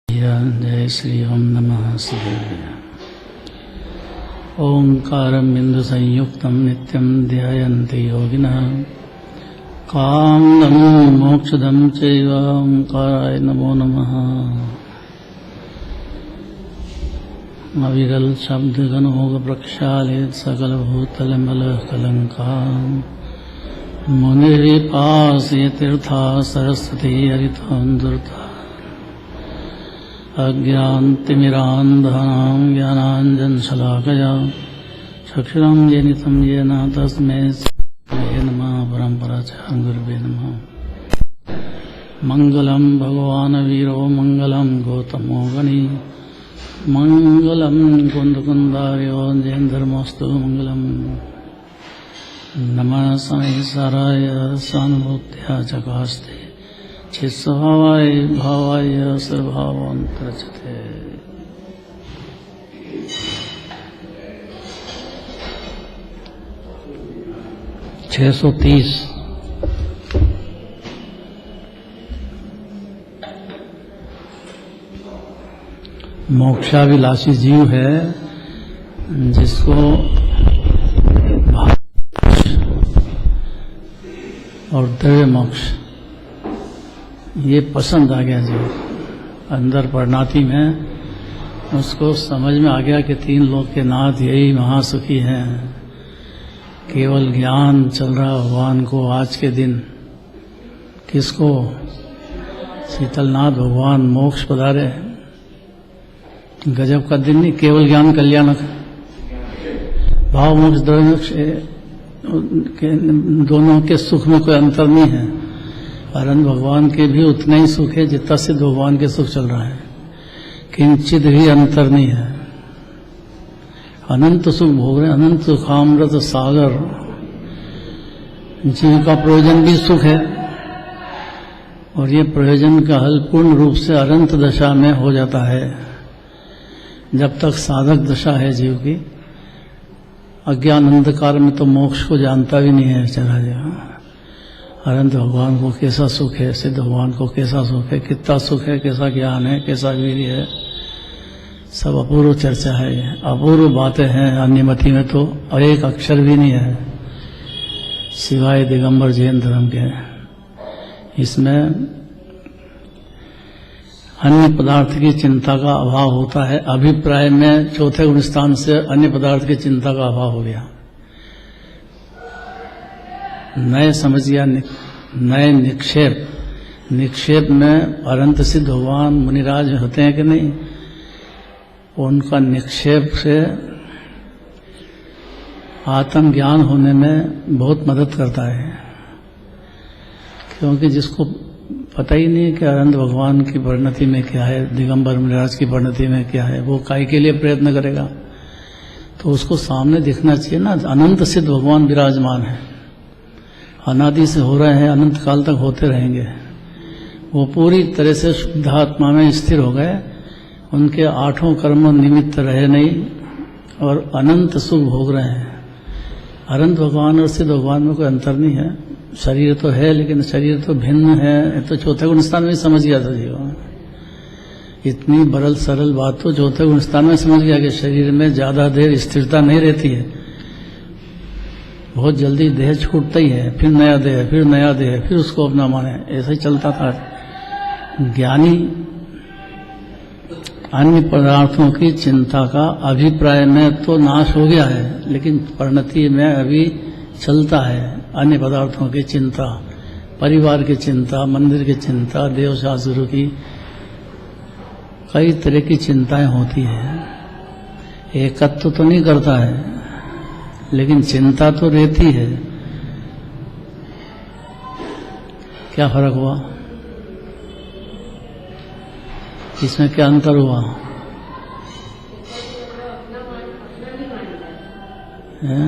जय श्री ओम नमः शिवाय। ओंकारं बिंदु संयुक्तं नित्यं ध्यायन्ति योगिनः कामदं मोक्षदं चैव ओंकाराय नमो नमः। अविरल शब्द गणोग प्रक्षालित सकल भूतल मल कलंकाम् मुनिरिपास्य तीर्था सरस्वती हरितांदुर्ता अज्ञानतिमिरान्धानां ज्ञानाञ्जनशलाकया चक्षुरं येन येन तस्मै श्रीगुरवे नमः। परम्पराचार्य गुरुवे नमः। मङ्गलं भगवान् वीरो मङ्गलं गौतमो गणी मङ्गलं कुन्दकुन्दार्यो जयेन्द्रमस्तु मङ्गलम्। नमः समेश्वराय सानुभूत्या चकास्ते चित्स्वभावाय भावाय स्वभावान्तरचते। 630 मोक्षाभिलाषी जीव है जिसको और दिव्य मोक्ष ये पसंद आ गया। जो अंदर परनाती में उसको समझ में आ गया कि तीन लोक के नाथ यही महासुखी हैं। केवल ज्ञान चल रहा भगवान को आज के दिन किसको शीतलनाथ भगवान मोक्ष पधारे। गजब का दिन नहीं, केवल ज्ञान कल्याणक भाव मोक्ष द्रव्य दोनों के सुख में कोई अंतर नहीं है। अनंत भगवान के भी उतना ही सुख है जितना सिद्ध भगवान के सुख चल रहा है, किंचित भी अंतर नहीं है। अनंत सुख भोग रहे, अनंत सुखामृत सागर। जीव का प्रयोजन भी सुख है और ये प्रयोजन का हल पूर्ण रूप से अनंत दशा में हो जाता है। जब तक साधक दशा है जीव की, अज्ञान अंधकार में तो मोक्ष को जानता भी नहीं है बेचारा। जो अनंत भगवान को कैसा सुख है, सिद्ध भगवान को कैसा सुख है, कितना सुख है, कैसा ज्ञान है, कैसा वीर्य है, सब अपूर्व चर्चा है, अपूर्व बातें हैं। अन्यमति में तो एक अक्षर भी नहीं है सिवाय दिगंबर जैन धर्म के। इसमें अन्य पदार्थ की चिंता का अभाव होता है। अभिप्राय में चौथे गुण स्थान से अन्य पदार्थ की चिंता का अभाव हो गया। नए समझ गया, नए निक्षेप में अनंत सिद्ध भगवान मुनिराज होते हैं कि नहीं, उनका निक्षेप से आत्मज्ञान होने में बहुत मदद करता है। क्योंकि जिसको पता ही नहीं कि अनंत भगवान की परिणति में क्या है, दिगंबर मुनिराज की परिणति में क्या है, वो काय के लिए प्रयत्न करेगा। तो उसको सामने दिखना चाहिए ना, अनंत सिद्ध भगवान विराजमान है, अनादि से हो रहे हैं, अनंत काल तक होते रहेंगे। वो पूरी तरह से शुद्धात्मा में स्थिर हो गए, उनके आठों कर्म निमित्त रहे नहीं और अनंत सुख भोग रहे हैं। अनंत भगवान और सिद्ध भगवान में कोई अंतर नहीं है। शरीर तो है लेकिन शरीर तो भिन्न है। तो चौथे गुण स्थान में समझ गया था जीवन। इतनी बरल सरल बात तो चौथे गुण स्थान में समझ गया कि शरीर में ज्यादा देर स्थिरता नहीं रहती है, बहुत जल्दी देह छूटता ही है, फिर नया देह, फिर नया देह, फिर उसको अपना माने, ऐसा ही चलता था। ज्ञानी अन्य पदार्थों की चिंता का अभिप्राय में तो नाश हो गया है, लेकिन परिणति में अभी चलता है। अन्य पदार्थों की चिंता, परिवार की चिंता, मंदिर की चिंता, देव शास्त्रों की कई तरह की चिंताएं होती है। एकत्व तो नहीं करता है लेकिन चिंता तो रहती है। क्या फर्क हुआ इसमें, क्या अंतर हुआ है?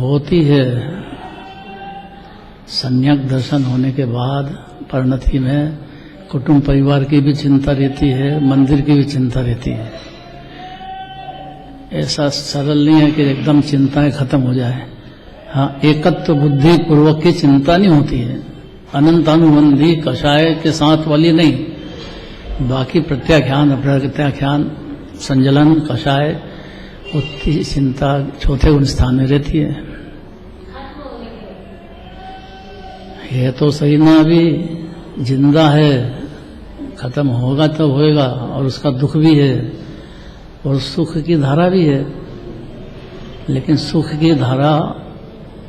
होती है। सम्यक दर्शन होने के बाद परिणति में कुटुंब परिवार की भी चिंता रहती है, मंदिर की भी चिंता रहती है। ऐसा सरल नहीं है कि एकदम चिंताएं खत्म हो जाए। हाँ, एकत्व बुद्धि पूर्वक की चिंता नहीं होती है, अनंतानुबंधी कषाय के साथ वाली नहीं, बाकी प्रत्याख्यान अप्रत्याख्यान संजलन कषाय उतनी चिंता चौथे गुण स्थान में रहती है। ये तो सही ना, अभी जिंदा है, खत्म होगा तो होएगा, और उसका दुख भी है और सुख की धारा भी है, लेकिन सुख की धारा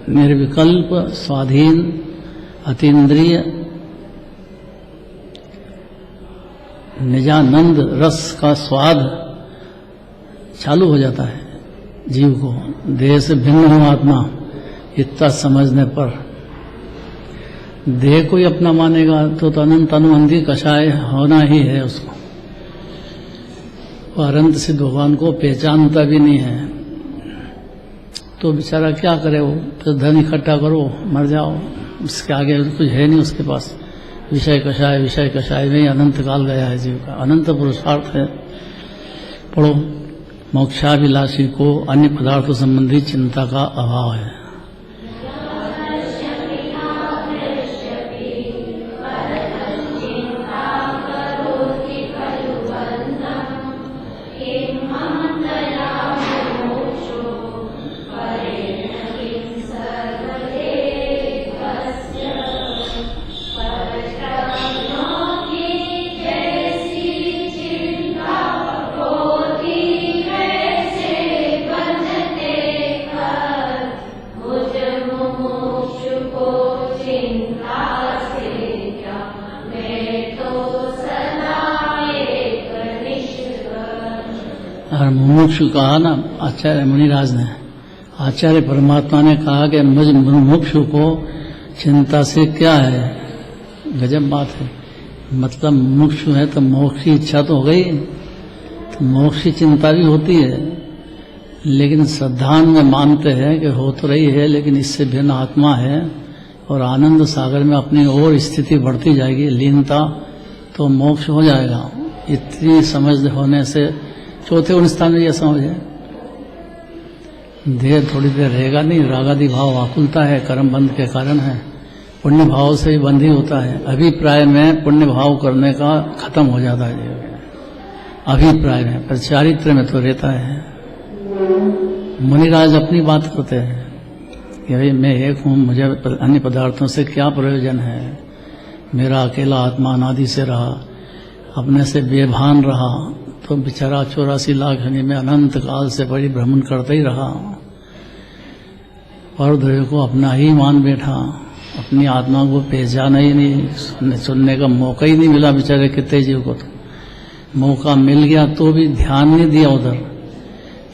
निर्विकल्प स्वाधीन अतीन्द्रिय निजानंद रस का स्वाद चालू हो जाता है जीव को। देह से भिन्न हो आत्मा, इतना समझने पर देह को ही अपना मानेगा तो अनंत अनुबंधी कषाय होना ही है उसको। वो अनंत सिद्ध भगवान को पहचानता भी नहीं है तो बेचारा क्या करे, वो तो धन इकट्ठा करो मर जाओ, इसके आगे कुछ है नहीं उसके पास। विषय कषाय में ही अनंत काल गया है जीव का, अनंत पुरुषार्थ है। पढ़ो, मोक्षाभिलाषी को अन्य पदार्थों संबंधी चिंता का अभाव है। मुमुक्षु कहा ना आचार्य मुनिराज ने, आचार्य परमात्मा ने कहा कि मुझ मुमुक्षु को चिंता से क्या है। गजब बात है, मतलब मुमुक्षु है तो मोक्ष की इच्छा तो हो गई, तो मोक्ष की चिंता भी होती है, लेकिन श्रद्धान में मानते हैं कि हो तो रही है लेकिन इससे भिन्न आत्मा है और आनंद सागर में अपनी और स्थिति बढ़ती जाएगी, लीनता, तो मोक्ष हो जाएगा। इतनी समझ होने से चौथे गुण स्थान में यह समझ है। देह थोड़ी देर रहेगा नहीं, रागादि भाव आकुलता है, कर्म बंध के कारण है, पुण्य भाव से ही बंध ही होता है। अभिप्राय में पुण्य भाव करने का खत्म हो जाता है अभिप्राय में, पर चारित्र में तो रहता है। मुनिराज अपनी बात करते हैं कि भाई मैं एक हूँ, मुझे अन्य पदार्थों से क्या प्रयोजन है, मेरा अकेला आत्मा अनादि से रहा, अपने से बेभान रहा, तो बेचारा 84 लाख योनि में अनंत काल से परिभ्रमण करता ही रहा और द्रव्य को अपना ही मान बैठा, अपनी आत्मा को पहचाना ही नहीं, सुनने का मौका ही नहीं मिला बेचारे कितने जीव को। तो मौका मिल गया तो भी ध्यान नहीं दिया उधर,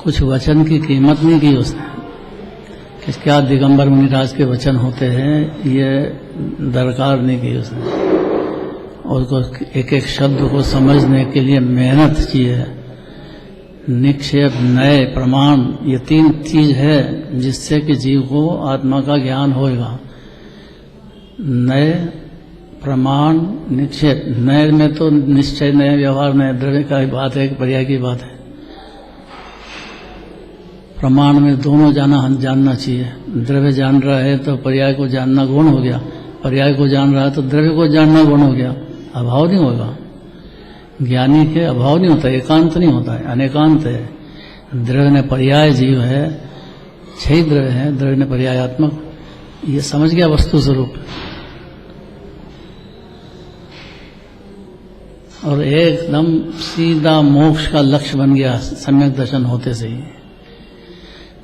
कुछ वचन की कीमत नहीं की उसने कि क्या दिगंबर मुनिराज के वचन होते हैं, ये दरकार नहीं की उसने। और उसको एक एक शब्द को समझने के लिए मेहनत चाहिए। निक्षेप, नए, प्रमाण, ये तीन चीज है जिससे कि जीव को आत्मा का ज्ञान होएगा। नए, प्रमाण, निक्षेप। नए में तो निश्चय, नए व्यवहार, नए द्रव्य का ही बात है, पर्याय की बात है। प्रमाण में दोनों जानना चाहिए। द्रव्य जान रहा है तो पर्याय को जानना गुण हो गया, पर्याय को जान रहा है तो द्रव्य को जानना गुण हो गया। अभाव नहीं होगा, ज्ञानी के अभाव नहीं होता, एकांत नहीं होता है, अनेकांत है। द्रव्य ने पर्याय जीव है, 6 द्रव्य है, द्रव्य ने पर्यायात्मक, ये समझ गया वस्तु स्वरूप। और एकदम सीधा मोक्ष का लक्ष्य बन गया सम्यक दर्शन होते से ही।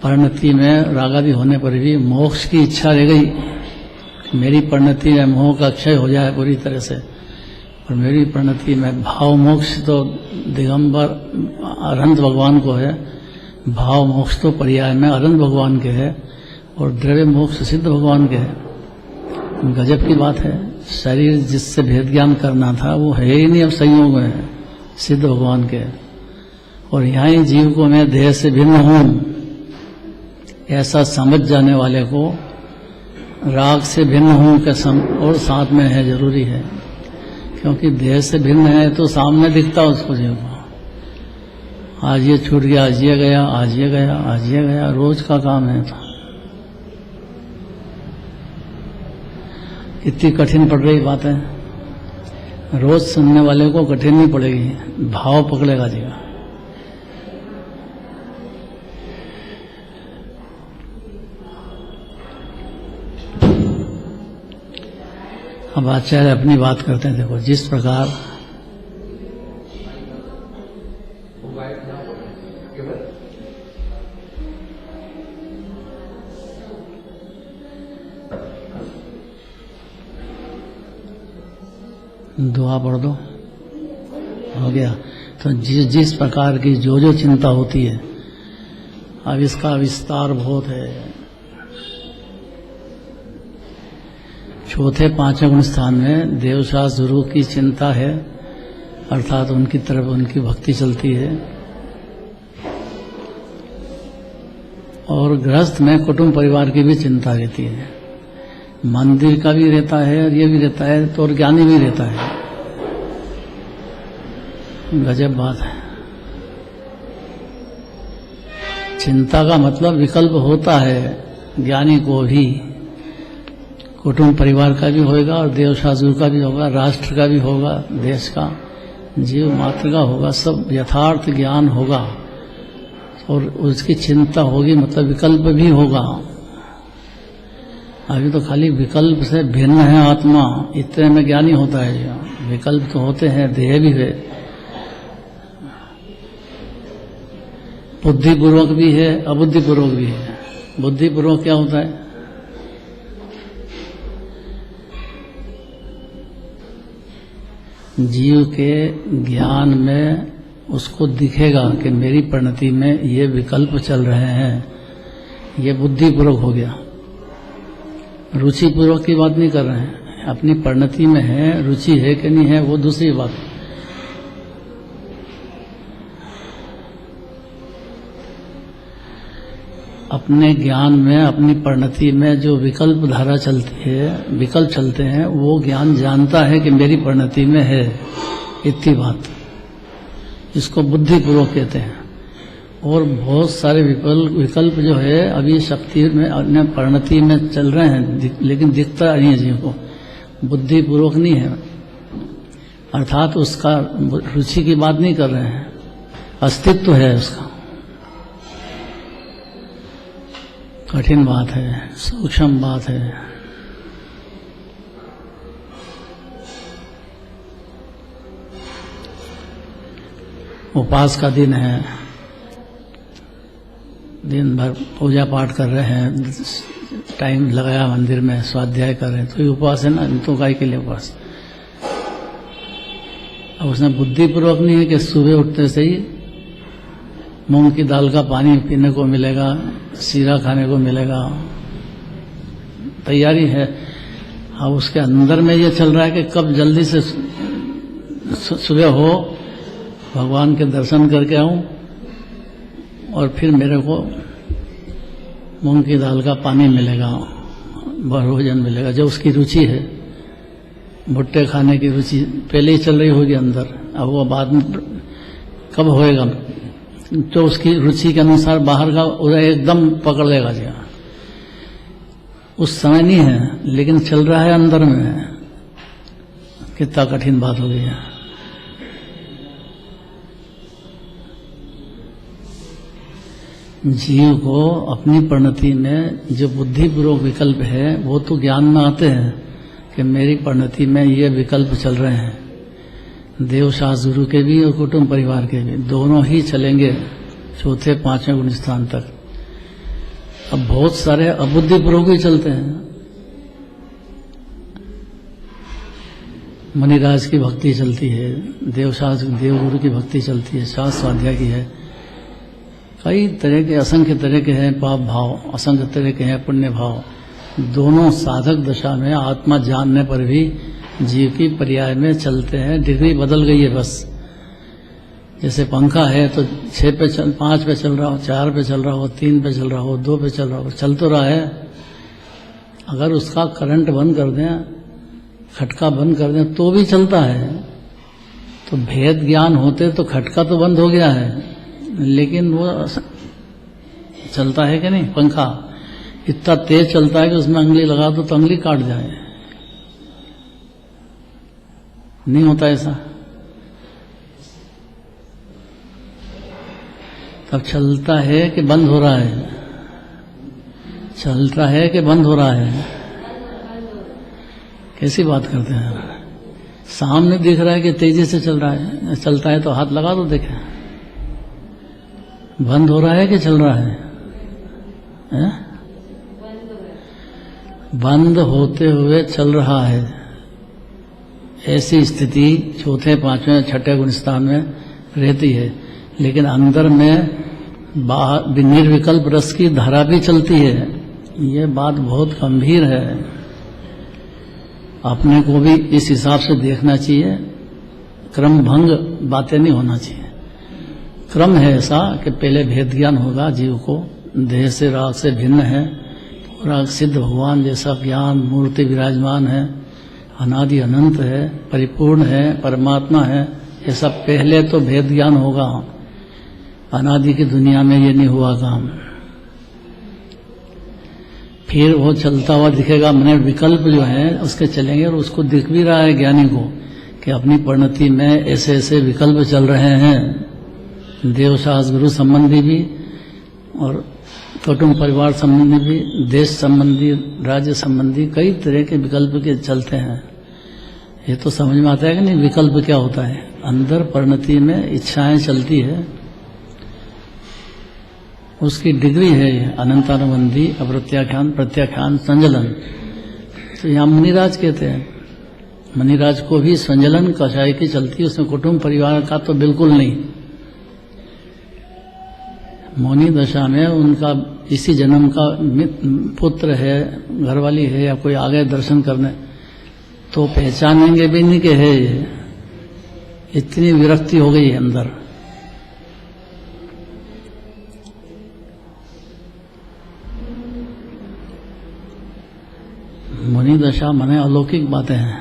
परिणति में रागादि होने पर भी मोक्ष की इच्छा रह गई, मेरी परिणति में मोह का क्षय हो जाए पूरी तरह से, और मेरी परिणति में भाव मोक्ष तो दिगंबर अनंत भगवान को है, भाव मोक्ष तो पर्याय में अनंत भगवान के है, और द्रव्य मोक्ष सिद्ध भगवान के है। गजब की बात है, शरीर जिससे भेद ज्ञान करना था वो है ही नहीं, अब संयोग में है, सिद्ध भगवान के। और यहाँ ही जीव को मैं देह से भिन्न हूँ ऐसा समझ जाने वाले को राग से भिन्न हूँ के और साथ में है जरूरी है, क्योंकि देह से भिन्न है तो सामने दिखता उसको जीव को। आज ये छूट गया, आज ये गया, आज ये गया, आज ये गया, रोज का काम है। कितनी कठिन पड़ रही बात है। रोज सुनने वाले को कठिन नहीं पड़ेगी, भाव पकड़ेगा जी। अब आचार्य अपनी बात करते हैं। देखो, जिस प्रकार दुआ पढ़ दो, हो गया। तो जिस प्रकार की जो चिंता होती है, अब इसका विस्तार बहुत है। चौथे पांचवें गुण स्थान में देवशास्त्र गुरु की चिंता है, अर्थात उनकी तरफ उनकी भक्ति चलती है। और गृहस्थ में कुटुंब परिवार की भी चिंता रहती है, मंदिर का भी रहता है और ये भी रहता है, तो और ज्ञानी भी रहता है। गजब बात है। चिंता का मतलब विकल्प होता है, ज्ञानी को भी कुटुंब परिवार का भी होगा और देवशास्त्र का भी होगा, राष्ट्र का भी होगा, देश का, जीव मात्र का होगा, सब यथार्थ ज्ञान होगा और उसकी चिंता होगी, मतलब विकल्प भी होगा। अभी तो खाली विकल्प से भिन्न है आत्मा, इतने में ज्ञानी होता है। विकल्प तो होते हैं, देह भी है, बुद्धिपूर्वक भी है, अबुद्धिपूर्वक भी है। बुद्धिपूर्वक क्या होता है? जीव के ज्ञान में उसको दिखेगा कि मेरी परिणति में ये विकल्प चल रहे हैं, ये बुद्धिपूर्वक हो गया। रुचिपूर्वक की बात नहीं कर रहे हैं, अपनी परिणति में है, रुचि है कि नहीं है वो दूसरी बात। अपने ज्ञान में, अपनी परिणति में जो विकल्प धारा चलती है, विकल्प चलते हैं, वो ज्ञान जानता है कि मेरी परिणति में है, इतनी बात। इसको बुद्धिपूर्वक कहते हैं। और बहुत सारे विकल्प जो है अभी शक्ति में, अन्य परिणति में चल रहे हैं, लेकिन दिखता नहीं है जीव को, बुद्धिपूर्वक नहीं है। अर्थात उसका रुचि की बात नहीं कर रहे हैं, अस्तित्व है उसका। कठिन बात है, सूक्ष्म बात है। उपवास का दिन है, दिन भर पूजा पाठ कर रहे हैं, टाइम लगाया मंदिर में, स्वाध्याय कर रहे हैं, तो ये उपवास है ना। तो गाय के लिए उपवास। अब उसने बुद्धिपूर्वक नहीं है कि सुबह उठते से ही मूंग की दाल का पानी पीने को मिलेगा, सीरा खाने को मिलेगा, तैयारी है। अब उसके अंदर में ये चल रहा है कि कब जल्दी से सुबह हो, भगवान के दर्शन करके आऊं और फिर मेरे को मूंग की दाल का पानी मिलेगा, भोजन मिलेगा, जो उसकी रुचि है। भुट्टे खाने की रुचि पहले ही चल रही होगी अंदर, अब वो बाद में कब होएगा, तो उसकी रुचि के अनुसार बाहर का उदय एकदम पकड़ लेगा जी। उस समय नहीं है, लेकिन चल रहा है अंदर में। कितना कठिन बात हो गई है। जीव को अपनी परिणति में जो बुद्धिपूर्वक विकल्प है, वो तो ज्ञान में आते हैं कि मेरी परिणति में ये विकल्प चल रहे हैं। देवशास्त्र गुरु के भी और कुटुंब परिवार के भी, दोनों ही चलेंगे चौथे पांचवें गुण स्थान तक। अब बहुत सारे अबुद्धिपूर्वक ही चलते हैं। मुनिराज की भक्ति चलती है, देवशास्त्र देवगुरु की भक्ति चलती है, शास्त्र स्वाध्याय की है, कई तरह के, असंख्य तरह के हैं पाप भाव, असंख्य तरह के हैं पुण्य भाव। दोनों साधक दशा में आत्मा जानने पर भी जीव की पर्याय में चलते हैं। डिग्री बदल गई है बस। जैसे पंखा है तो 6 पे 5 पे चल रहा हो, 4 पे चल रहा हो, 3 पे चल रहा हो, 2 पे चल रहा हो, चल तो रहा है। अगर उसका करंट बंद कर दें, खटका बंद कर दें, तो भी चलता है। तो भेद ज्ञान होते तो खटका तो बंद हो गया है, लेकिन वो चलता है कि नहीं। पंखा इतना तेज चलता है कि उसमें अंगली लगा दो तो अंगली काट जाए। नहीं होता ऐसा। तब चलता है कि बंद हो रहा है? चलता है कि बंद हो रहा है? कैसी बात करते हैं? सामने दिख रहा है कि तेजी से चल रहा है, चलता है तो हाथ लगा दो देखें। बंद हो रहा है कि चल रहा है? बंद होते हुए चल रहा है। ऐसी स्थिति चौथे, पांचवें, छठे गुण स्थान में रहती है, लेकिन अंदर में निर्विकल्प रस की धारा भी चलती है। ये बात बहुत गंभीर है, अपने को भी इस हिसाब से देखना चाहिए। क्रम भंग बातें नहीं होना चाहिए। क्रम है ऐसा कि पहले भेद ज्ञान होगा जीव को, देह से राग से भिन्न है, पूरा सिद्ध भगवान जैसा ज्ञान मूर्ति विराजमान है, अनादि अनंत है, परिपूर्ण है, परमात्मा है। ये सब पहले तो भेद ज्ञान होगा। अनादि की दुनिया में ये नहीं हुआ काम। फिर वो चलता हुआ दिखेगा, मैंने विकल्प जो है उसके चलेंगे, और उसको दिख भी रहा है ज्ञानी को कि अपनी परिणति में ऐसे ऐसे विकल्प चल रहे हैं। देवशास्त्र गुरु संबंधी भी और कुटुंब परिवार संबंधी भी, देश संबंधी, राज्य संबंधी, कई तरह के विकल्प के चलते हैं। ये तो समझ में आता है कि नहीं विकल्प क्या होता है। अंदर परिणति में इच्छाएं चलती है, उसकी डिग्री है अनंतानुबंधी, अप्रत्याख्यान, प्रत्याख्यान, संजलन। तो यहाँ मुनिराज कहते हैं, मुनिराज को भी संजलन कषाय की चलती है, उसमें कुटुंब परिवार का तो बिल्कुल नहीं। मौनी दशा में उनका इसी जन्म का पुत्र है, घरवाली है, या कोई आ गए दर्शन करने तो पहचानेंगे भी नहीं कि है ये। इतनी विरक्ति हो गई है अंदर। मुनि दशा माने अलौकिक बातें हैं।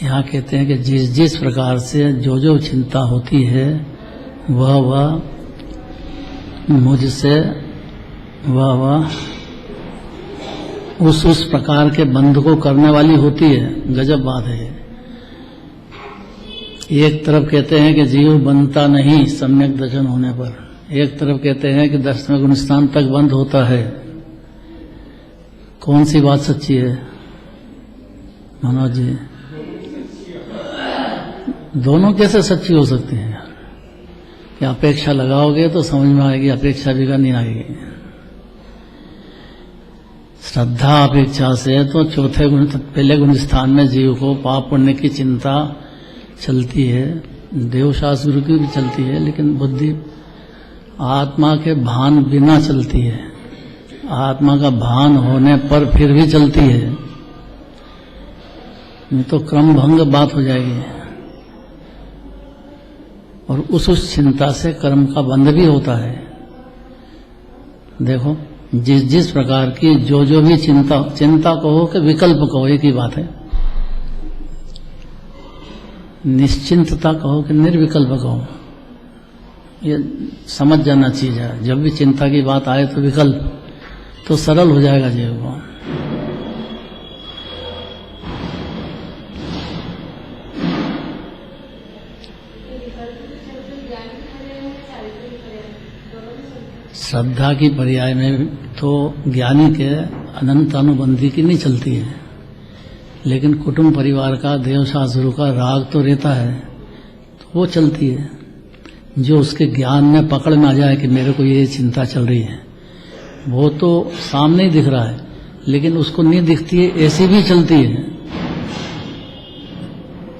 यहाँ कहते हैं कि जिस जिस प्रकार से जो जो चिंता होती है वह मुझसे वह उस प्रकार के बंध को करने वाली होती है। गजब बात है। एक तरफ कहते हैं कि जीव बनता नहीं सम्यक दर्शन होने पर, एक तरफ कहते हैं कि 10वें गुण स्थान तक बंद होता है। कौन सी बात सच्ची है मनोज जी? दोनों कैसे सच्ची हो सकती है? कि अपेक्षा लगाओगे तो समझ में आएगी, अपेक्षा भी नहीं आएगी। श्रद्धा अपेक्षा से तो चौथे गुण, पहले गुण स्थान में जीव को पाप पुण्य की चिंता चलती है, देवशास्त्र गुरु की भी चलती है, लेकिन बुद्धि आत्मा के भान बिना चलती है। आत्मा का भान होने पर फिर भी चलती है, नहीं तो क्रम भंग बात हो जाएगी। और उस चिंता से कर्म का बंध भी होता है। देखो, जिस जिस प्रकार की जो जो भी चिंता कहो कि विकल्प कहो, एक ही बात है। निश्चिंतता कहो कि निर्विकल्प कहो, ये समझ जाना चाहिए। जब भी चिंता की बात आए तो विकल्प, तो सरल हो जाएगा जीव को। श्रद्धा की पर्याय में तो ज्ञानी के अनंत अनुबंधी की नहीं चलती है, लेकिन कुटुंब परिवार का, देवशास्त्र का राग तो रहता है, तो वो चलती है। जो उसके ज्ञान में पकड़ में आ जाए कि मेरे को ये चिंता चल रही है, वो तो सामने ही दिख रहा है, लेकिन उसको नहीं दिखती है, ऐसी भी चलती है।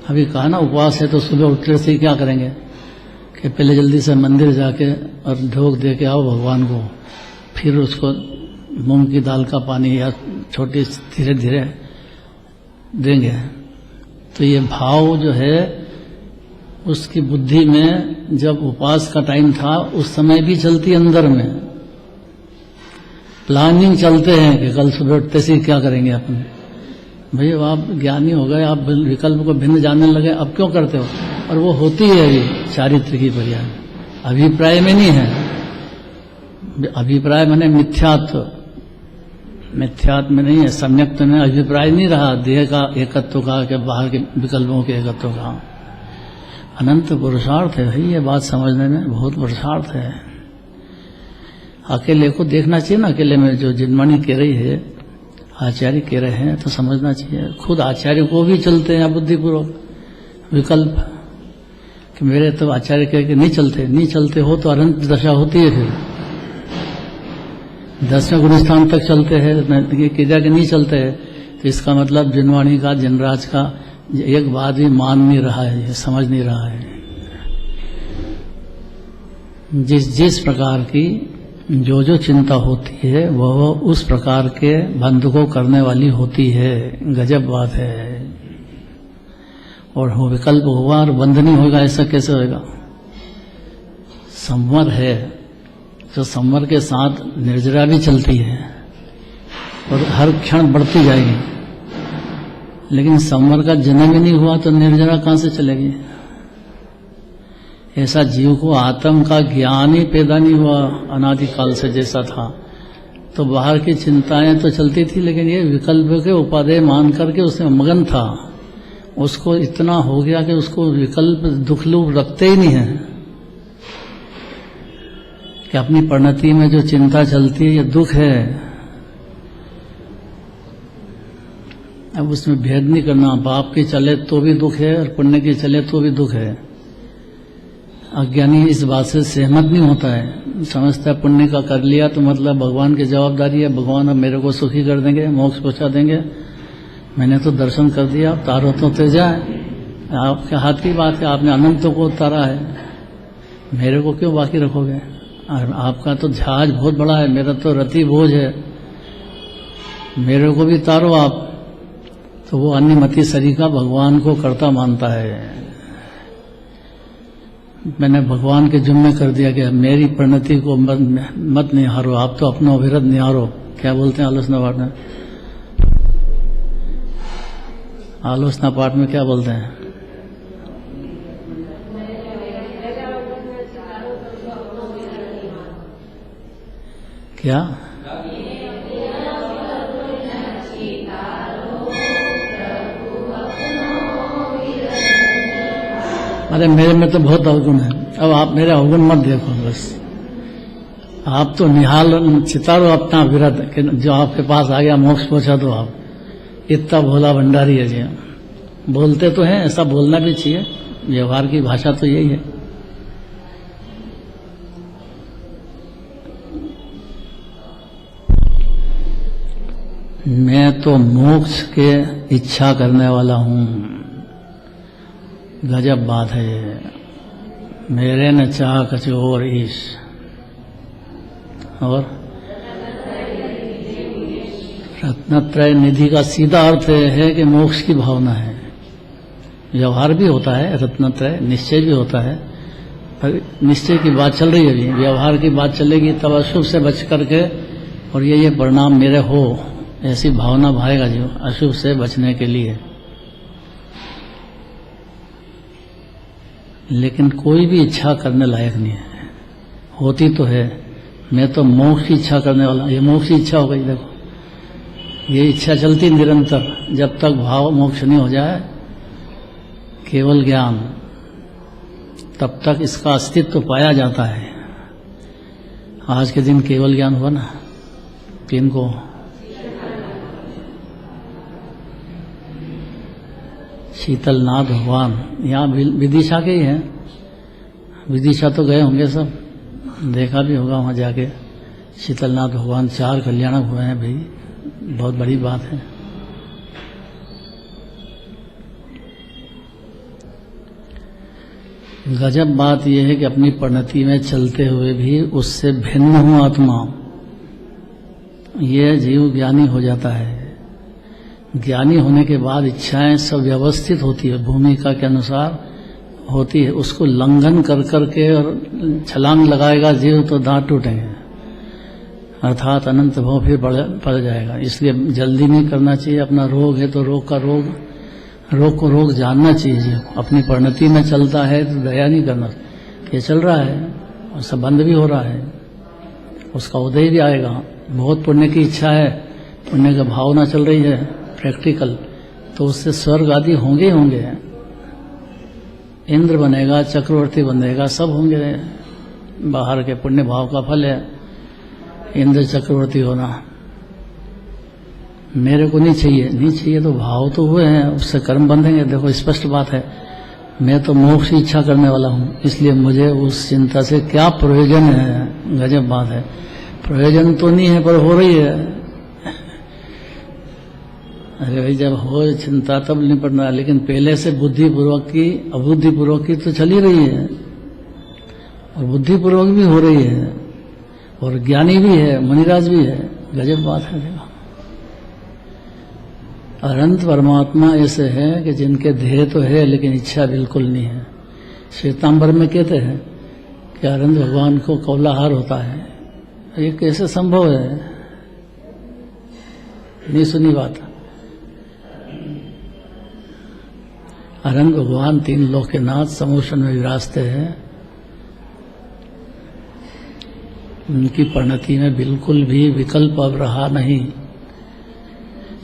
अभी कहा ना उपवास है तो सुबह उठने से क्या करेंगे कि पहले जल्दी से मंदिर जाके और ढोक दे के आओ भगवान को, फिर उसको मूंग की दाल का पानी या छोटी धीरे धीरे देंगे। तो ये भाव जो है उसकी बुद्धि में, जब उपवास का टाइम था उस समय भी चलती अंदर में। प्लानिंग चलते हैं कि कल सुबह उठते से क्या करेंगे अपन। भैया आप ज्ञानी हो गए, आप विकल्प को भिन्न जानने लगे, अब क्यों करते हो? और वो होती है अभी चारित्र की पर्याय, अभिप्राय में नहीं है। अभिप्राय माने मिथ्यात्व, मिथ्यात्व में नहीं है, सम्यक्त में अभिप्राय नहीं रहा देह का एकत्व का कि बाहर के विकल्पों के एकत्व का। अनंत पुरुषार्थ है भाई, ये बात समझने में बहुत पुरुषार्थ है। अकेले को देखना चाहिए ना, अकेले में जो जिनमणि कह रही है, आचार्य कह रहे हैं तो समझना चाहिए। खुद आचार्य को भी चलते हैं बुद्धिपूर्वक विकल्प कि मेरे तो आचार्य कह के नहीं चलते हो तो अनंत दशा होती है। फिर 10वें गुरु स्थान तक चलते हैं, ये जाके नहीं चलते हैं, तो इसका मतलब जिनवाणी का, जिनराज का एक बात भी मान नहीं रहा है, समझ नहीं रहा है। जिस प्रकार की जो चिंता होती है वह उस प्रकार के बंध को करने वाली होती है। गजब बात है। और वो विकल्प हुआ और बंध नहीं होगा, ऐसा कैसे होगा? संवर है, जो संवर के साथ निर्जरा भी चलती है और हर क्षण बढ़ती जाएगी, लेकिन संवर का जन्म ही नहीं हुआ तो निर्जरा कहां से चलेगी? ऐसा जीव को आत्म का ज्ञान ही पैदा नहीं हुआ अनादिकाल से जैसा था, तो बाहर की चिंताएं तो चलती थी, लेकिन ये विकल्प के उपादेय मान करके उसमें मगन था। उसको इतना हो गया कि उसको विकल्प दुखलूप रखते ही नहीं है कि अपनी परिणति में जो चिंता चलती है ये दुख है। अब उसमें भेद नहीं करना, पाप की चले तो भी दुख है और पुण्य की चले तो भी दुख है। अज्ञानी इस बात से सहमत नहीं होता है, समझता है पुण्य का कर लिया तो मतलब भगवान की जवाबदारी है, भगवान अब मेरे को सुखी कर देंगे, मोक्ष पहुंचा देंगे, मैंने तो दर्शन कर दिया, अब तारो तो ते जाए। आपके हाथ की बात है, आपने अनंतों को उतारा है, मेरे को क्यों बाकी रखोगे? आपका तो जहाज बहुत बड़ा है, मेरा तो रति बोझ है, मेरे को भी तारो आप। तो वो अन्यमति सरीका भगवान को कर्ता मानता है। मैंने भगवान के जुम्मे कर दिया कि मेरी परिणति को मत निहारो, आप तो अपना अविरत निहारो। क्या बोलते हैं आलोचना पाठ में? आलोचना पाठ में क्या बोलते हैं? क्या? अरे मेरे में तो बहुत अवगुण है, अब आप मेरे अवगुण मत देखो, बस आप तो निहाल चितारो अपना विरत कि जो आपके पास आ गया मोक्ष पहुंचा दो आप। इतना भोला भंडारी है जी। बोलते तो हैं, ऐसा बोलना भी चाहिए, व्यवहार की भाषा तो यही है। मैं तो मोक्ष के इच्छा करने वाला हूं। गजब बात है ये। मेरे न चाह कछु और ईश। और रत्नत्रय निधि का सीधा अर्थ है कि मोक्ष की भावना है। व्यवहार भी होता है रत्नत्रय, निश्चय भी होता है, पर निश्चय की बात चल रही है अभी, व्यवहार की बात चलेगी तब अशुभ से बच करके और ये परिणाम मेरे हो, ऐसी भावना भाएगा जो अशुभ से बचने के लिए। लेकिन कोई भी इच्छा करने लायक नहीं है, होती तो है। मैं तो मोक्ष की इच्छा करने वाला, ये मोक्ष की इच्छा हो गई। देखो ये इच्छा चलती निरंतर, जब तक भाव मोक्ष नहीं हो जाए, केवल ज्ञान, तब तक इसका अस्तित्व पाया जाता है। आज के दिन केवल ज्ञान हुआ ना, किनको? शीतलनाथ भगवान, यहाँ विदिशा के ही हैं। विदिशा तो गए होंगे सब, देखा भी होगा वहाँ जाके। शीतलनाथ भगवान 4 कल्याणक हुए हैं भाई, बहुत बड़ी बात है। गजब बात यह है कि अपनी परिणति में चलते हुए भी उससे भिन्न हूँ आत्मा, यह जीव ज्ञानी हो जाता है। ज्ञानी होने के बाद इच्छाएं सब व्यवस्थित होती है, भूमिका के अनुसार होती है। उसको लंघन कर करके और छलांग लगाएगा जीव तो दांत टूटेंगे, अर्थात अनंत भाव फिर पड़ जाएगा। इसलिए जल्दी नहीं करना चाहिए। अपना रोग है तो रोग का रोग, रोग को रोग जानना चाहिए जीव। अपनी परिणति में चलता है तो दया नहीं करना, ये चल रहा है और सब बंद भी हो रहा है, उसका उदय भी आएगा। बहुत पुण्य की इच्छा है पुण्य का भावना चल रही है प्रैक्टिकल, तो उससे स्वर्ग आदि होंगे होंगे। इंद्र बनेगा, चक्रवर्ती बनेगा, सब होंगे। बाहर के पुण्य भाव का फल है इंद्र चक्रवर्ती होना। मेरे को नहीं चाहिए तो भाव तो हुए हैं, उससे कर्म बंधेंगे। देखो स्पष्ट बात है, मैं तो मोक्ष की इच्छा करने वाला हूँ, इसलिए मुझे उस चिंता से क्या प्रयोजन है। गजब बात है, प्रयोजन तो नहीं है पर हो रही है। अरे भाई जब हो चिंता तब निपटना है, लेकिन पहले से बुद्धिपूर्वक की अबुद्धिपूर्वक की तो चली रही है, और बुद्धिपूर्वक भी हो रही है, और ज्ञानी भी है, मुनिराज भी है। गजब बात है। देखो अनंत परमात्मा ऐसे है कि जिनके ध्येय तो है लेकिन इच्छा बिल्कुल नहीं है। श्वेतांबर में कहते हैं कि अनंत भगवान को कौलाहार होता है। ये कैसे संभव है? नहीं सुनी बात। अनंत भगवान तीन लोक के नाथ समोषण में विराजते हैं। उनकी परिणति में बिल्कुल भी विकल्प अब रहा नहीं।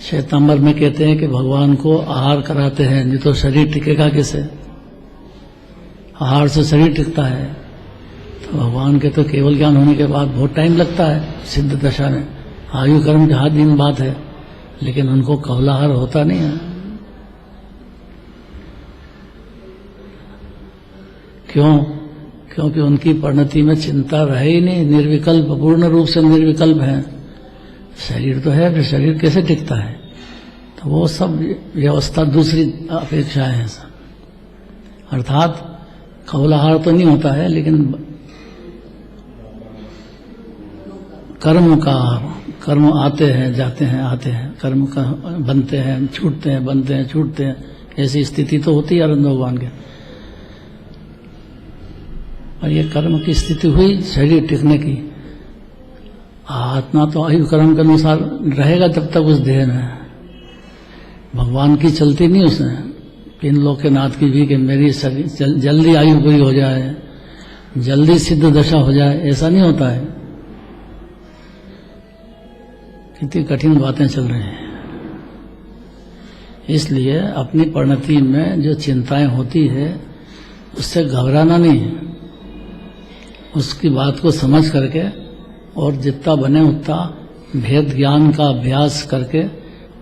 श्वेतांबर में कहते हैं कि भगवान को आहार कराते हैं, नहीं तो शरीर टिकेगा कैसे? आहार से शरीर टिकता है। तो भगवान के तो केवल ज्ञान होने के बाद बहुत टाइम लगता है सिद्ध दशा में। आयु कर्म की 8 दिन बात है, लेकिन उनको कौलाहार होता नहीं है। क्यों? क्योंकि उनकी परिणति में चिंता रहे ही नहीं, निर्विकल्प, पूर्ण रूप से निर्विकल्प है। शरीर तो है, फिर शरीर कैसे टिकता है? तो वो सब व्यवस्था दूसरी अपेक्षाएं हैं सब। अर्थात कौलाहार तो नहीं होता है, लेकिन कर्म आते हैं जाते हैं, आते हैं, कर्म का बनते हैं छूटते हैं, बनते हैं छूटते हैं, ऐसी स्थिति तो होती है अनंत भगवान के। और ये कर्म की स्थिति हुई शरीर टिकने की। आत्मा तो आयु कर्म के अनुसार रहेगा तब तक उस देह में। भगवान की चलती नहीं उसमें। इन लोक के नाथ की भी कि मेरी शरीर जल्दी आयु पूरी हो जाए, जल्दी सिद्ध दशा हो जाए, ऐसा नहीं होता है। कितनी कठिन बातें चल रही हैं। इसलिए अपनी परिणति में जो चिंताएं होती है उससे घबराना नहीं है। उसकी बात को समझ करके और जितना बने उतना भेद ज्ञान का अभ्यास करके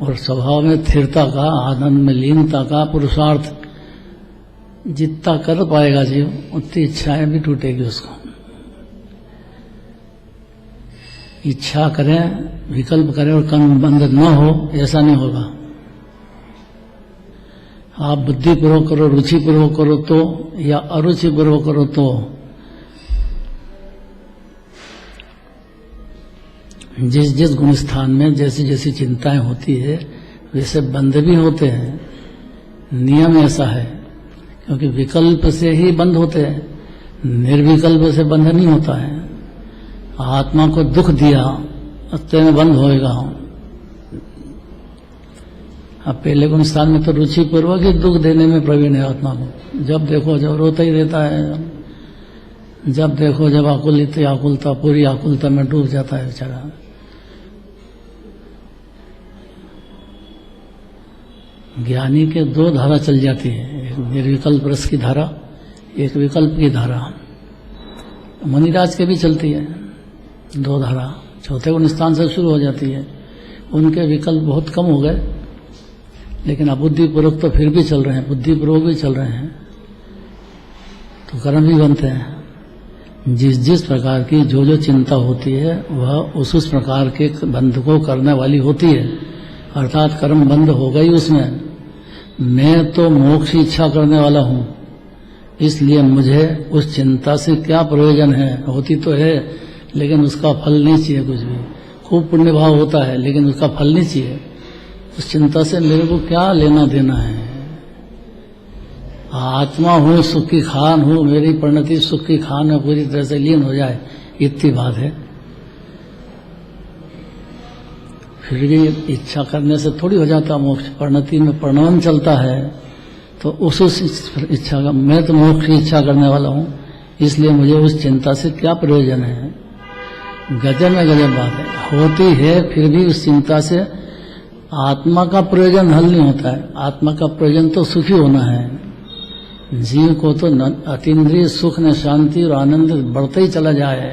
और स्वभाव में स्थिरता का, आनंद में लीनता का पुरुषार्थ जितना कर पाएगा जीव, उतनी इच्छाएं भी टूटेगी उसको। इच्छा करें, विकल्प करें और कर्म बंध न हो, ऐसा नहीं होगा। आप बुद्धिपूर्वक करो, रुचिपूर्वक करो तो, या अरुचिपूर्वक करो तो, जिस जिस गुण स्थान में जैसी जैसी चिंताएं होती है वैसे बंध भी होते हैं। नियम ऐसा है, क्योंकि विकल्प से ही बंध होते हैं, निर्विकल्प से बंध नहीं होता है। आत्मा को दुख दिया अत्य में बंद होएगा। अब पहले गुण स्थान में तो रुचि पूर्वक ही दुख देने में प्रवीण है आत्मा को। जब देखो जब रोता ही रहता है, जब देखो जब आकुलता पूरी आकुलता में डूब जाता है बेचारा। ज्ञानी के 2 धारा चल जाती है, एक निर्विकल्प रस की धारा, एक विकल्प की धारा। मुनिराज के भी चलती है 2 धारा, चौथे गुण स्थान से शुरू हो जाती है। उनके विकल्प बहुत कम हो गए, लेकिन अबुद्धिपूर्वक तो फिर भी चल रहे हैं, बुद्धिपूर्वक भी चल रहे हैं, तो कर्म भी बनते हैं। जिस जिस प्रकार की जो जो चिंता होती है वह उस प्रकार के बंध को करने वाली होती है। अर्थात कर्म बंद हो गई उसमें। मैं तो मोक्ष की इच्छा करने वाला हूँ, इसलिए मुझे उस चिंता से क्या प्रयोजन है? होती तो है लेकिन उसका फल नहीं चाहिए कुछ भी। खूब पुण्य भाव होता है लेकिन उसका फल नहीं चाहिए। उस चिंता से मेरे को क्या लेना देना है? आत्मा हूँ, सुख की खान हूँ, मेरी परिणति सुख की खान में पूरी तरह से लीन हो जाए, इतनी बात है। फिर भी इच्छा करने से थोड़ी हो जाता मोक्ष। परिणति में परिणमन चलता है, तो उस इच्छा का, मैं तो मोक्ष की इच्छा करने वाला हूँ, इसलिए मुझे उस चिंता से क्या प्रयोजन है? गजब में गजब बात है, होती है फिर भी उस चिंता से आत्मा का प्रयोजन हल नहीं होता है। आत्मा का प्रयोजन तो सुखी होना है। जीव को तो अतीन्द्रिय सुख न शांति और आनंद बढ़ता ही चला जाए,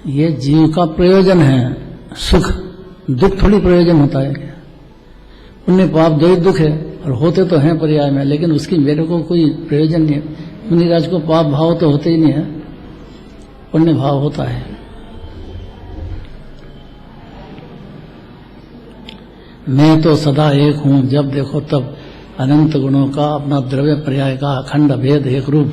ये जीव का प्रयोजन है। सुख दुख थोड़ी प्रयोजन होता है क्या? पुण्य पाप दो ही दुख है, और होते तो हैं पर्याय में, लेकिन उसकी मेरे को कोई प्रयोजन नहीं है। मुनिराज को पाप भाव तो होते ही नहीं है, पुण्य भाव होता है। मैं तो सदा एक हूं, जब देखो तब अनंत गुणों का अपना द्रव्य पर्याय का अखंड भेद एक रूप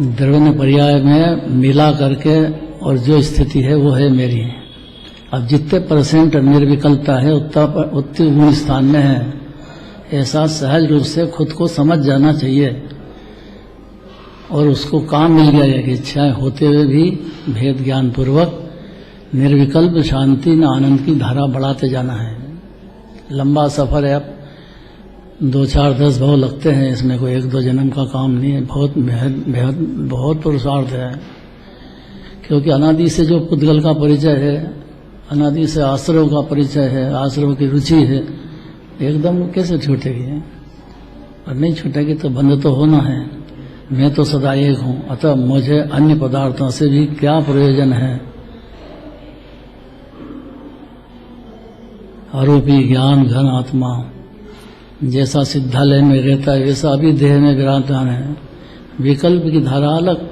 द्रव्य पर्याय में मिला करके, और जो स्थिति है वो है मेरी। अब जितने परसेंट निर्विकल्पता है उतने गुण स्थान में है। ऐसा सहज रूप से खुद को समझ जाना चाहिए, और उसको काम मिल गया है कि इच्छाएं होते हुए भी भेद ज्ञान पूर्वक निर्विकल्प शांति न आनंद की धारा बढ़ाते जाना है। लंबा सफर है, अब 2, 4, 10 भाव लगते हैं इसमें, कोई 1-2 जन्म का काम नहीं है। बहुत पुरुषार्थ है, क्योंकि अनादि से जो पुद्गल का परिचय है, अनादि से आश्रव का परिचय है, आश्रव की रुचि है, एकदम कैसे छूटेगी? और नहीं छूटेगी तो बंद तो होना है। मैं तो सदा एक हूं, अतः मुझे अन्य पदार्थों से भी क्या प्रयोजन है? आरोपी ज्ञान घन आत्मा जैसा सिद्धालय में रहता है, वैसा अभी देह में विराजमान है। विकल्प की धारा अलग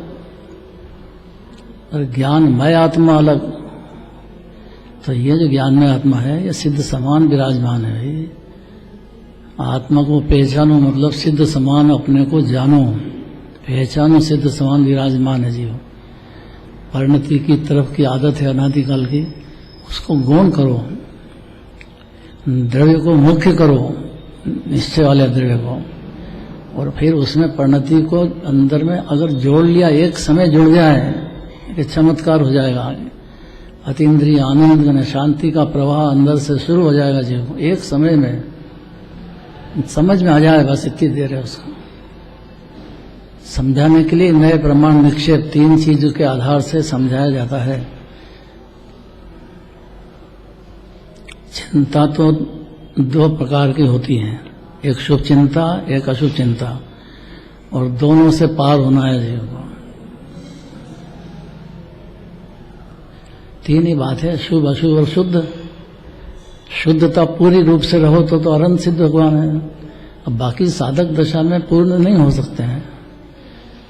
और ज्ञानमय आत्मा अलग। तो ये जो ज्ञानमय आत्मा है, ये सिद्ध समान विराजमान है। भाई आत्मा को पहचानो, मतलब सिद्ध समान अपने को जानो, पहचानो सिद्ध समान विराजमान है जीव। परिणति की तरफ की आदत है अनादिकाल की, उसको गौण करो, द्रव्य को मुख्य करो, निश्चय वाले द्रव्य को, और फिर उसमें परिणति को अंदर में अगर जोड़ लिया, एक समय जुड़ जाए, एक चमत्कार हो जाएगा। आगे अतीन्द्रिय आनंद में शांति का प्रवाह अंदर से शुरू हो जाएगा जीव को, एक समय में समझ में आ जाए। बस इतनी देर है उसको समझाने के लिए। नए प्रमाण निक्षेप 3 चीजों के आधार से समझाया जाता है। चिंता तो 2 प्रकार की होती है, एक शुभ चिंता, एक अशुभ चिंता, और दोनों से पार होना है जीव को। 3 ही बात है, शुभ अशुभ और शुद्ध। शुद्धता पूरी रूप से रहो तो अनंत सिद्ध भगवान है। अब बाकी साधक दशा में पूर्ण नहीं हो सकते हैं,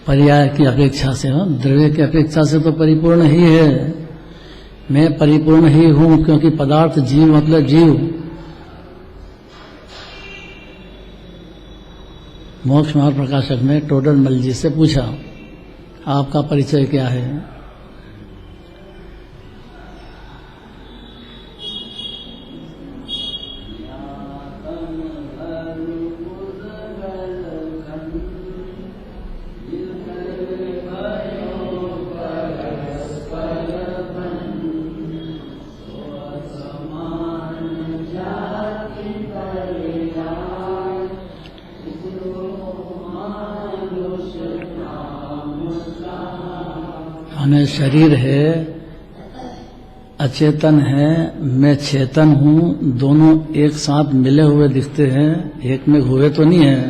पर्याय की अपेक्षा से, द्रव्य की अपेक्षा से तो परिपूर्ण ही है। मैं परिपूर्ण ही हूं, क्योंकि पदार्थ जीव मतलब जीव। मोक्ष मार्ग प्रकाशक ने टोडरमल जी से पूछा, आपका परिचय क्या है? हमें शरीर है, अचेतन है, मैं चेतन हूँ, दोनों एक साथ मिले हुए दिखते हैं। एक में हुए तो नहीं है,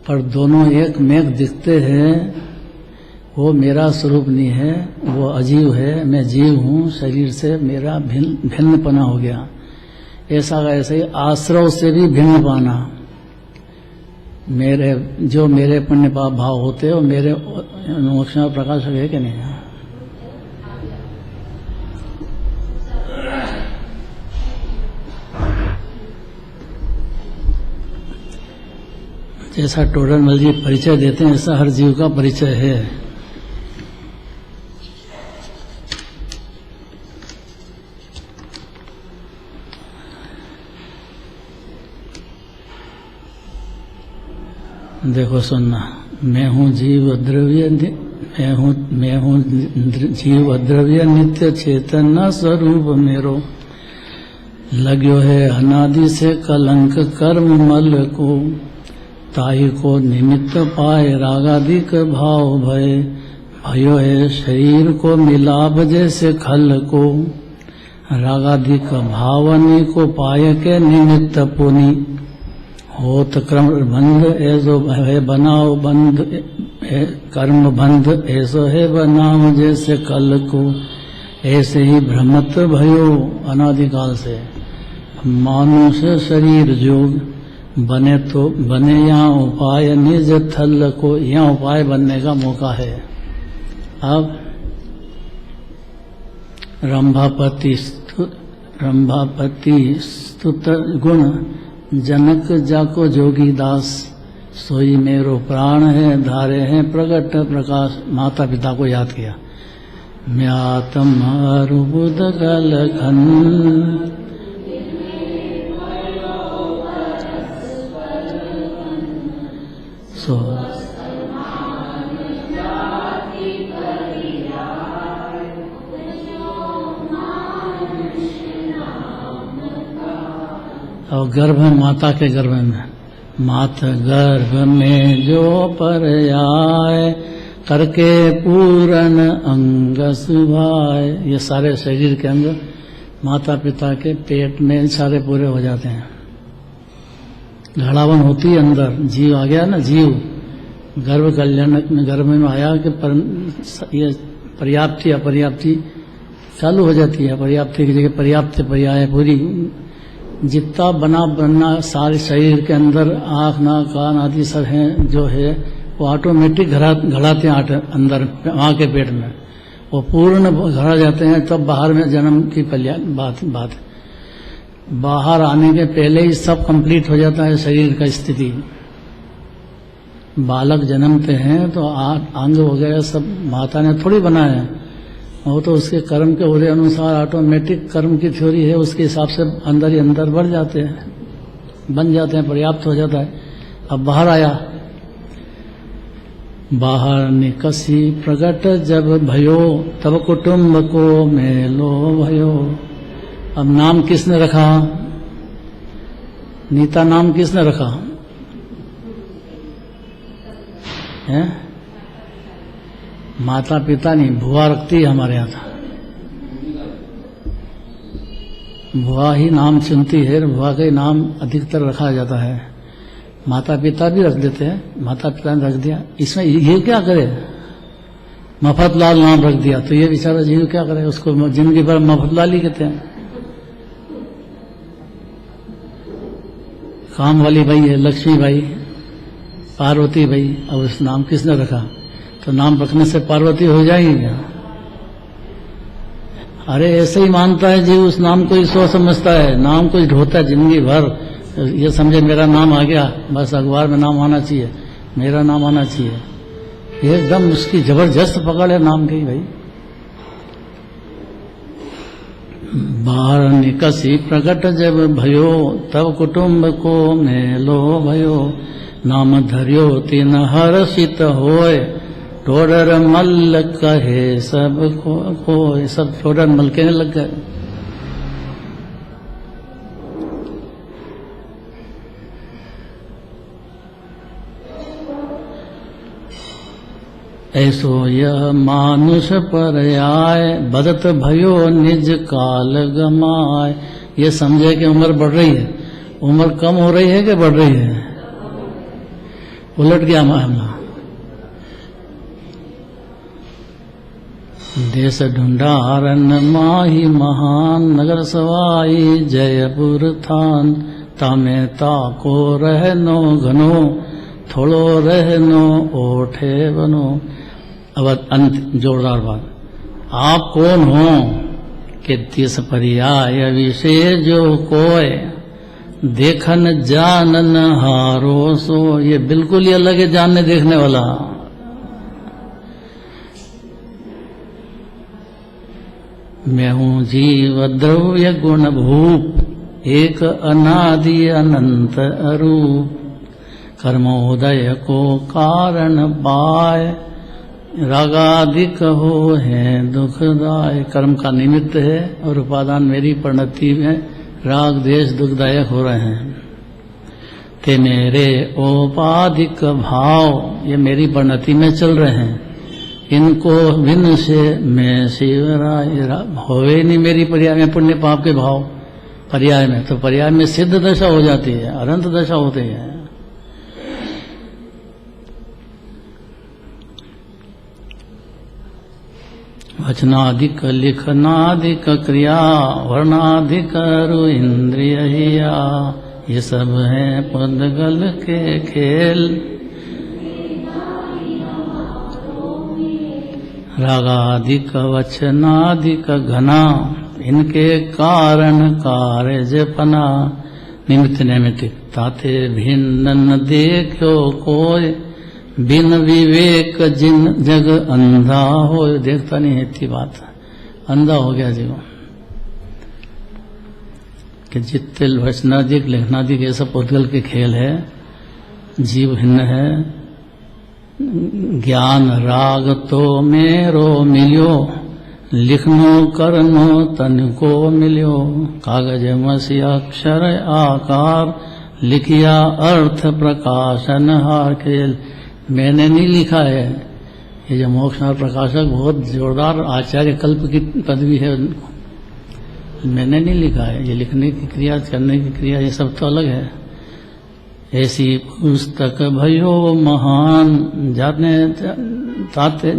पर दोनों एक में दिखते हैं। वो मेरा स्वरूप नहीं है, वो अजीव है, मैं जीव हूँ। शरीर से मेरा भिन्नपना हो गया। ऐसा ऐसे ही आश्रव से भी भिन्न पाना। जो मेरे पुण्य पाप भाव होते हैं, वो मेरे मोक्ष में प्रकाशक है कि नहीं? जैसा टोडरमल जी परिचय देते हैं, ऐसा हर जीव का परिचय है। देखो सुनना, मैं हूँ जीव द्रव्य, मैं हूँ जीव द्रव्य नित्य चेतन स्वरूप मेरो। लग्यो है अनादि से कलंक कर्म मल को, ताई को निमित्त पाए रागादिक भाव भय। भयो है शरीर को मिलाप जैसे खल को, रागाधिक भावनी को पाय के निमित्त पुनि, होत क्रम बंध ऐसो है बनाओ बंध कर्म बंध ऐसो है बनाओ जैसे कल को, ऐसे ही भ्रमत भयो अनादिकाल से। मानुष्य शरीर जोग बने तो बने यहाँ उपाय निज थल को, यहाँ उपाय बनने का मौका है। अब रंभापति स्तुत गुण जनक जाको जोगी दास, सोई मेरो प्राण है धारे हैं प्रकट प्रकाश। माता पिता को याद किया। म्यातम अरुबुद गलखन, सो और गर्भ माता के गर्भ में, मात गर्भ में जो पर आए, करके पूर्ण अंग सुभाए। ये सारे शरीर के अंग माता पिता के पेट में सारे पूरे हो जाते हैं। घड़ावन होती है अंदर, जीव आ गया ना, जीव गर्भ कल्याण में गर्भ में आया कि ये पर्याप्ति अपर्याप्ति चालू हो जाती है। पर्याप्ति की जगह पर्याप्त पर्याय पूरी, जितना बनना सारे शरीर के अंदर आँख नाक कान आदि सब हैं जो है वो ऑटोमेटिक घड़ाते हैं अंदर माँ के पेट में, वो पूर्ण घड़ा जाते हैं। तब बाहर में जन्म की बात बाहर आने के पहले ही सब कंप्लीट हो जाता है शरीर का स्थिति। बालक जन्मते हैं तो अंग वगैरह सब माता ने थोड़ी बनाया है, वो तो उसके कर्म के उदय अनुसार ऑटोमेटिक कर्म की थ्योरी है, उसके हिसाब से अंदर ही अंदर बढ़ जाते हैं, बन जाते हैं, पर्याप्त हो जाता है। अब बाहर आया, बाहर निकसी प्रगट जब भयो, तब कुटुंब को मेलो भयो। अब नाम किसने रखा? नीता नाम किसने रखा है? माता पिता नहीं, बुआ रखती है हमारे यहाँ। बुआ ही नाम चुनती है, बुआ का ही नाम अधिकतर रखा जाता है। माता पिता भी रख देते हैं, माता पिता ने रख दिया। इसमें ये क्या करे? मफतलाल नाम रख दिया तो ये बेचारा जीव क्या करे? उसको जिंदगी भर मफतलाल ही कहते हैं। काम वाली भाई है लक्ष्मी भाई, पार्वती भाई। अब उस नाम किसने रखा? तो नाम रखने से पार्वती हो जाएगी क्या? अरे ऐसे ही मानता है जीव, उस नाम को ही सो समझता है। नाम को ही ढोता है जिंदगी भर, ये समझे मेरा नाम आ गया, बस अखबार में नाम आना चाहिए, मेरा नाम आना चाहिए। एकदम उसकी जबरदस्त पकड़ है नाम की भाई। बाहर निकसी प्रकट जब भयो, तब कुटुंब को मेलो भयो। नाम धर्यो तीन हर्षित होय, टोडर मल कहे सब को। सब टोडर मल कहने लग गए। ऐसो यह मानुष पर आए, बदत भयो निज काल गमाए। ये समझे कि उम्र बढ़ रही है, उम्र कम हो रही है कि बढ़ रही है? उलट गया मामला। देश ढूंढारन माही महान, नगर सवाई जयपुर थान। तामे ताको रहनो घनो, थोड़ो रहनो ओठे बनो। अब अंत जोरदार बात। आप कौन हो कि तिस पर्याय विषय जो कोय, देखन जानन हारो सो। ये बिल्कुल ही अलग है जानने देखने वाला। मैं हूँ जीव द्रव्य गुण भूप, एक अनादि अनंत अरूप। कर्मोदय को कारण पाए, रागादिक हो है दुखदाय। कर्म का निमित्त है और उपादान मेरी परिणति में राग देश दुखदायक हो रहे हैं। ते मेरे औपाधिक भाव ये मेरी परिणति में चल रहे हैं। इनको बिन से मैं शिवराय होवे नहीं मेरी पर्याय में पुण्य पाप के भाव पर्याय में, तो पर्याय में सिद्ध दशा हो जाती है, अनंत दशा होती है। वचनाधिक लिखनाधिक क्रिया वर्णाधिक रु इंद्रिय हिया, ये सब है पुद्गल के खेल। रागाधिक वचनाधिक घना, इनके कारण कार्य जपना। निमित्त नैमित्तिक ताते भिन्न न देखो कोई, बिन विवेक जिन जग अंधा हो। देखता नहीं है, इतनी बात अंधा हो गया जीवन कि जितने वचनाधिक लिखनाधिक ये सब पुद्गल के खेल है, जीव भिन्न है। ज्ञान राग तो मेरो मिलियो, लिखनो करनो तनको मिलियो। कागज मसी अक्षर आकार, लिखिया अर्थ प्रकाशन हार खेल। मैंने नहीं लिखा है, ये जो मोक्षनाथ प्रकाशक बहुत जोरदार आचार्य कल्प की पदवी है उनको। मैंने नहीं लिखा है, ये लिखने की क्रिया करने की क्रिया ये सब तो अलग है। ऐसी पुस्तक भयो महान, ताते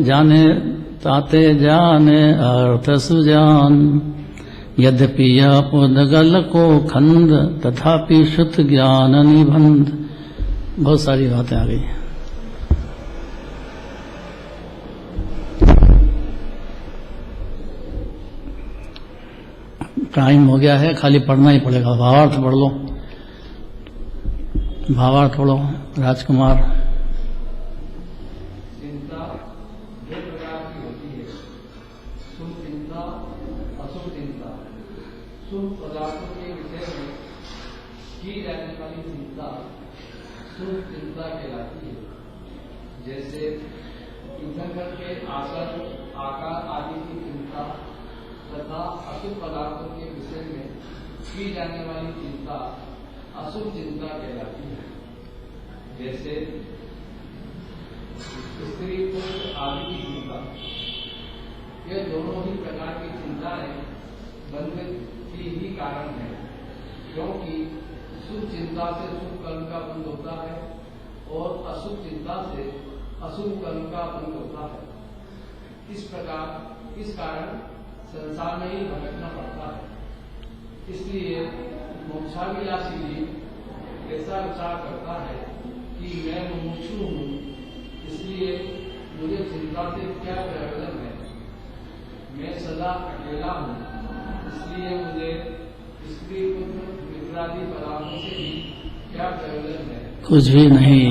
जाने अर्थ सुजान। यद्यपि यह पुद्गल को खंड, तथापि शुद्ध ज्ञान निबंध। बहुत सारी बातें आ गई। टाइम हो गया है, खाली पढ़ना ही पड़ेगा। भावार्थ पढ़ लो, भावार्थ पढ़ो राजकुमार। चिंता दो प्रकार की होती है, शुभ चिंता, अशुभ चिंता। शुभ पदार्थों के विषय में की जाने वाली चिंता शुभ चिंता कहलाती है। जैसे ईंधन के आसन, आकार आदि की चिंता तथा अशुभ पदार्थों के विषय में की जाने वाली चिंता अशुभ चिंता कहलाती है। जैसे स्त्री पुत्र आदि की चिंता, ये दोनों ही प्रकार की चिंताएं बंधन की ही कारण है, क्योंकि शुभ चिंता से शुभ कर्म का बंध होता है और अशुभ चिंता से अशुभ कर्म का बंध होता है। इस कारण संसार में ही भटकना पड़ता है। इसलिए मोक्षाभिलाषी जीव ऐसा विचार करता है कि मैं मुमुक्षु हूँ, इसलिए मुझे चिंता से क्या प्रयोजन है। मैं सदा अकेला हूँ, इसलिए मुझे स्त्री पुत्र मित्रादि पदार्थों से भी क्या प्रयोजन है। कुछ भी नहीं।